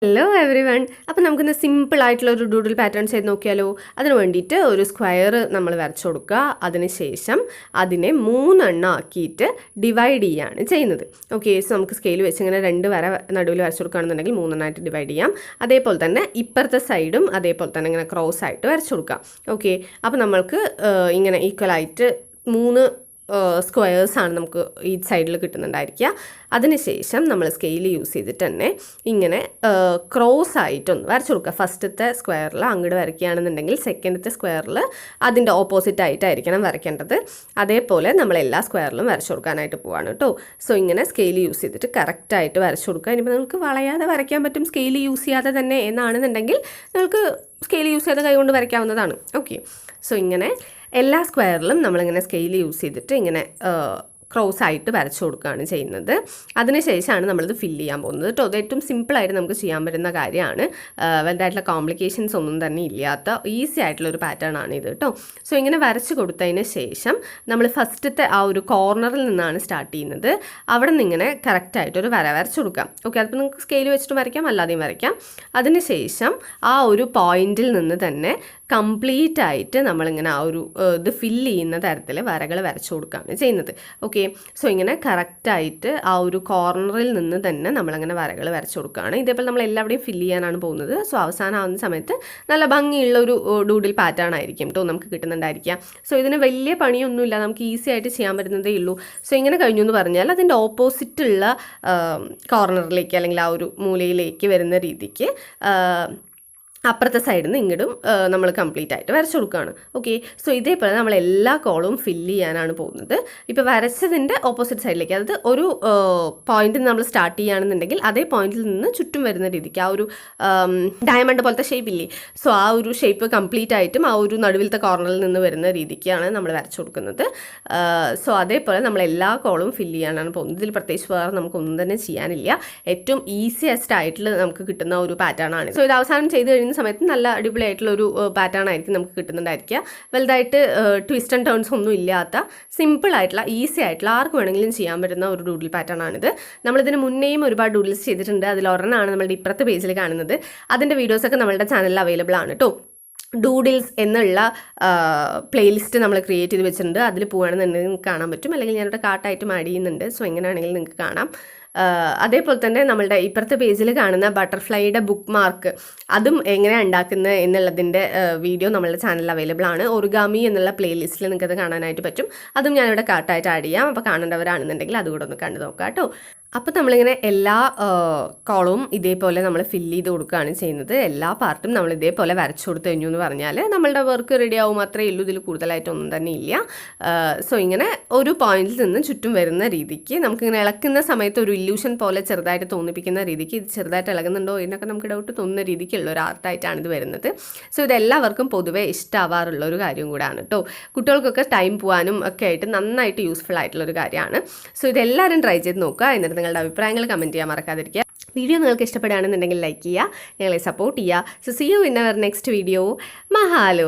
Hello every one. അപ്പോൾ നമുക്കിന്ന് സിമ്പിളായിട്ടുള്ള ഒരു ഡൂഡിൽ പാറ്റേൺ ചെയ്ത് നോക്കിയാലോ. അതിന് വേണ്ടിയിട്ട് ഒരു സ്ക്വയർ നമ്മൾ വരച്ചു കൊടുക്കുക. അതിനുശേഷം അതിനെ 3 എണ്ണം ആക്കിയിട്ട് ഡിവൈഡ് ചെയ്യുകയാണ് ചെയ്യുന്നത്. ഓക്കെ, സോ നമുക്ക് സ്കെയിൽ വെച്ച് ഇങ്ങനെ 2 വര നടുവിൽ വരച്ചു കൊടുക്കുകയാണെന്നുണ്ടെങ്കിൽ 3 എണ്ണമായിട്ട് ഡിവൈഡ് ചെയ്യാം. അതേപോലെ തന്നെ ഇപ്പുറത്തെ സൈഡും അതേപോലെ തന്നെ ഇങ്ങനെ ക്രോസ് ആയിട്ട് വരച്ചു കൊടുക്കാം. ഓക്കെ, അപ്പോൾ നമ്മൾക്ക് ഇങ്ങനെ ഈക്വലായിട്ട് 3 സ്ക്വയേഴ്സാണ് നമുക്ക് ഈ സൈഡിൽ കിട്ടുന്നുണ്ടായിരിക്കുക. അതിനുശേഷം നമ്മൾ സ്കെയിൽ യൂസ് ചെയ്തിട്ട് തന്നെ ഇങ്ങനെ ക്രോസ് ആയിട്ടൊന്ന് വരച്ചു കൊടുക്കുക. ഫസ്റ്റത്തെ സ്ക്വയറിൽ അങ്ങോട്ട് വരയ്ക്കുകയാണെന്നുണ്ടെങ്കിൽ സെക്കൻഡത്തെ സ്ക്വയറിൽ അതിൻ്റെ ഓപ്പോസിറ്റ് ആയിട്ടായിരിക്കണം വരയ്ക്കേണ്ടത്. അതേപോലെ നമ്മൾ എല്ലാ സ്ക്വയറിലും വരച്ചു കൊടുക്കാനായിട്ട് പോവാണ് കേട്ടോ. സോ ഇങ്ങനെ സ്കെയിൽ യൂസ് ചെയ്തിട്ട് കറക്റ്റായിട്ട് വരച്ചു കൊടുക്കുക. ഇനിയിപ്പോൾ നിങ്ങൾക്ക് വളയാതെ വരയ്ക്കാൻ പറ്റും, സ്കെയിൽ യൂസ് ചെയ്യാതെ തന്നെ എന്നാണെന്നുണ്ടെങ്കിൽ നിങ്ങൾക്ക് സ്കെയിൽ യൂസ് ചെയ്ത കൈകൊണ്ട് വരയ്ക്കാവുന്നതാണ്. ഓക്കെ, സോ ഇങ്ങനെ എല്ലാ സ്ക്വയറിലും നമ്മളിങ്ങനെ സ്കെയിൽ യൂസ് ചെയ്തിട്ട് ഇങ്ങനെ ക്രോസ് ആയിട്ട് വരച്ചു കൊടുക്കുകയാണ് ചെയ്യുന്നത്. അതിനുശേഷമാണ് നമ്മളിത് ഫില്ല് ചെയ്യാൻ പോകുന്നത് കേട്ടോ. അത് ഏറ്റവും സിമ്പിളായിട്ട് നമുക്ക് ചെയ്യാൻ പറ്റുന്ന കാര്യമാണ്. വലുതായിട്ടുള്ള കോംപ്ലിക്കേഷൻസ് ഒന്നും തന്നെ ഇല്ലാത്ത ഈസി ആയിട്ടുള്ളൊരു പാറ്റേൺ ആണ് ഇത് കേട്ടോ. സോ ഇങ്ങനെ വരച്ച് കൊടുത്തതിന് ശേഷം നമ്മൾ ഫസ്റ്റത്തെ ആ ഒരു കോർണറിൽ നിന്നാണ് സ്റ്റാർട്ട് ചെയ്യുന്നത്. അവിടെ നിന്ന് ഇങ്ങനെ കറക്റ്റായിട്ടൊരു വര വരച്ച് കൊടുക്കാം. ഓക്കെ, അതിപ്പോൾ നിങ്ങൾക്ക് സ്കെയിൽ വെച്ചിട്ട് വരയ്ക്കാം, അല്ലാതെയും വരയ്ക്കാം. അതിനുശേഷം ആ ഒരു പോയിന്റിൽ നിന്ന് തന്നെ കംപ്ലീറ്റ് ആയിട്ട് നമ്മളിങ്ങനെ ആ ഒരു ഇത് ഫില്ല് ചെയ്യുന്ന തരത്തിൽ വരകൾ വരച്ചു കൊടുക്കുകയാണ് ചെയ്യുന്നത്. ഓക്കെ, സോ ഇങ്ങനെ കറക്റ്റായിട്ട് ആ ഒരു കോർണറിൽ നിന്ന് തന്നെ നമ്മളങ്ങനെ വരകൾ വരച്ചു കൊടുക്കുകയാണ്. ഇതേപോലെ നമ്മൾ എല്ലാവരുടെയും ഫില്ല് ചെയ്യാനാണ് പോകുന്നത്. സോ അവസാനം ആവുന്ന സമയത്ത് നല്ല ഭംഗിയുള്ളൊരു ഡൂഡിൽ പാറ്റേൺ ആയിരിക്കും കേട്ടോ നമുക്ക് കിട്ടുന്നുണ്ടായിരിക്കുക. സോ ഇതിന് വലിയ പണിയൊന്നുമില്ല, നമുക്ക് ഈസി ആയിട്ട് ചെയ്യാൻ പറ്റുന്നതേ ഉള്ളൂ. സോ ഇങ്ങനെ കഴിഞ്ഞു എന്ന് പറഞ്ഞാൽ അതിൻ്റെ ഓപ്പോസിറ്റുള്ള കോർണറിലേക്ക് അല്ലെങ്കിൽ ആ ഒരു മൂലയിലേക്ക് വരുന്ന രീതിക്ക് അപ്പുറത്തെ സൈഡിൽ നിന്ന് ഇങ്ങോട്ടും നമ്മൾ കംപ്ലീറ്റ് ആയിട്ട് വരച്ചു കൊടുക്കുകയാണ്. ഓക്കെ, സോ ഇതേപോലെ നമ്മൾ എല്ലാ കോളും ഫില്ല് ചെയ്യാനാണ് പോകുന്നത്. ഇപ്പോൾ വരച്ചതിൻ്റെ ഓപ്പോസിറ്റ് സൈഡിലേക്ക്, അതായത് ഒരു പോയിന്റിൽ നിന്ന് നമ്മൾ സ്റ്റാർട്ട് ചെയ്യുകയാണെന്നുണ്ടെങ്കിൽ അതേ പോയിന്റിൽ നിന്ന് ചുറ്റും വരുന്ന രീതിക്ക് ആ ഒരു ഡയമണ്ട് പോലത്തെ ഷേപ്പില്ലേ, സോ ആ ഒരു ഷേപ്പ് കംപ്ലീറ്റ് ആയിട്ടും ആ ഒരു നടുവിലത്തെ കോർണറിൽ നിന്ന് വരുന്ന രീതിക്കാണ് നമ്മൾ വരച്ചു കൊടുക്കുന്നത്. സോ അതേപോലെ നമ്മൾ എല്ലാ കോളും ഫില്ല് ചെയ്യാനാണ് പോകുന്നത്. ഇതിൽ പ്രത്യേകിച്ച് വേറെ നമുക്കൊന്നും തന്നെ ചെയ്യാനില്ല. ഏറ്റവും ഈസിയസ്റ്റ് ആയിട്ടുള്ള നമുക്ക് കിട്ടുന്ന ഒരു പാറ്റേൺ ആണ്. സോ ഇത് അവസാനം ചെയ്ത് കഴിഞ്ഞ സമയത്ത് നല്ല അടിപൊളിയായിട്ടുള്ളൊരു പാറ്റേൺ ആയിരിക്കും നമുക്ക് കിട്ടുന്നുണ്ടായിരിക്കുക. വലുതായിട്ട് ട്വിസ്റ്റ് ആൻഡ് ടേൺസ് ഒന്നും ഇല്ലാത്ത സിമ്പിൾ ആയിട്ടുള്ള ഈസി ആയിട്ടുള്ള ആർക്ക് വേണമെങ്കിലും ചെയ്യാൻ പറ്റുന്ന ഒരു ഡൂഡിൽ പാറ്റേൺ ആണിത്. നമ്മളിതിന് മുന്നേയും ഒരുപാട് ഡൂഡിൽസ് ചെയ്തിട്ടുണ്ട്. അതിലൊരെണ്ണമാണ് നമ്മളുടെ ഇപ്പുറത്തെ പേജിൽ കാണുന്നത്. അതിൻ്റെ വീഡിയോസൊക്കെ നമ്മളുടെ ചാനലിൽ അവൈലബിൾ ആണ് കേട്ടോ. ഡൂഡിൽസ് എന്നുള്ള പ്ലേലിസ്റ്റ് നമ്മൾ ക്രിയേറ്റ് ചെയ്ത് വെച്ചിട്ടുണ്ട്. അതിൽ പോവുകയാണെന്നുണ്ടെങ്കിൽ നിങ്ങൾക്ക് കാണാൻ പറ്റും, അല്ലെങ്കിൽ ഞാനിവിടെ കാർട്ടായിട്ടും ആഡ് ചെയ്യുന്നുണ്ട്. സോ എങ്ങനെയാണെങ്കിലും നിങ്ങൾക്ക് കാണാം. അതേപോലെ തന്നെ നമ്മളുടെ ഇപ്പുറത്തെ പേജിൽ കാണുന്ന ബട്ടർഫ്ലൈയുടെ ബുക്ക് മാർക്ക്, അതും എങ്ങനെയാണ് ഉണ്ടാക്കുന്നത് എന്നുള്ളതിൻ്റെ വീഡിയോ നമ്മളുടെ ചാനലിൽ അവൈലബിൾ ആണ്. ഒറിഗാമി എന്നുള്ള പ്ലേലിസ്റ്റിൽ നിങ്ങൾക്കത് കാണാനായിട്ട് പറ്റും. അതും ഞാനിവിടെ കാർട്ടായിട്ട് ആഡ് ചെയ്യാം. അപ്പോൾ കാണേണ്ടവരാണെന്നുണ്ടെങ്കിൽ അതുകൂടെ ഒന്ന് കണ്ടു നോക്കാം കേട്ടോ. അപ്പോൾ നമ്മളിങ്ങനെ എല്ലാ കോളവും ഇതേപോലെ നമ്മൾ ഫില്ല് ചെയ്ത് കൊടുക്കുകയാണ് ചെയ്യുന്നത്. എല്ലാ പാർട്ടും നമ്മൾ ഇതേപോലെ വരച്ചു കൊടുത്തു കഴിഞ്ഞു എന്ന് പറഞ്ഞാൽ നമ്മളുടെ വർക്ക് റെഡി ആവും, മാത്രമേ ഉള്ളൂ. ഇതിൽ കൂടുതലായിട്ടൊന്നും തന്നെ ഇല്ല. സോ ഇങ്ങനെ ഒരു പോയിന്റിൽ നിന്ന് ചുറ്റും വരുന്ന രീതിക്ക് നമുക്കിങ്ങനെ ഇളക്കുന്ന സമയത്ത് ഒരു ഇല്യൂഷൻ പോലെ ചെറുതായിട്ട് തോന്നിപ്പിക്കുന്ന രീതിക്ക്, ഇത് ചെറുതായിട്ട് ഇളകുന്നുണ്ടോ എന്നൊക്കെ നമുക്ക് ഡൗട്ട് തോന്നുന്ന രീതിക്കുള്ള ഒരു ആർട്ടായിട്ടാണ് ഇത് വരുന്നത്. സോ ഇതെല്ലാവർക്കും പൊതുവേ ഇഷ്ടമാവാറുള്ള ഒരു കാര്യം കൂടാണ് കേട്ടോ. കുട്ടികൾക്കൊക്കെ ടൈം പോകാനും ഒക്കെ ആയിട്ട് നന്നായിട്ട് യൂസ്ഫുൾ ആയിട്ടുള്ളൊരു കാര്യമാണ്. സോ ഇതെല്ലാവരും ട്രൈ ചെയ്ത് നോക്കുക. എന്നിട്ട് നിങ്ങളുടെ അഭിപ്രായങ്ങൾ കമൻറ്റ് ചെയ്യാൻ മറക്കാതിരിക്കുക. വീഡിയോ നിങ്ങൾക്ക് ഇഷ്ടപ്പെടുകയാണെന്നുണ്ടെങ്കിൽ ലൈക്ക് ചെയ്യുക, ഞങ്ങളെ സപ്പോർട്ട് ചെയ്യുക. So see you in our next video. മഹാലോ.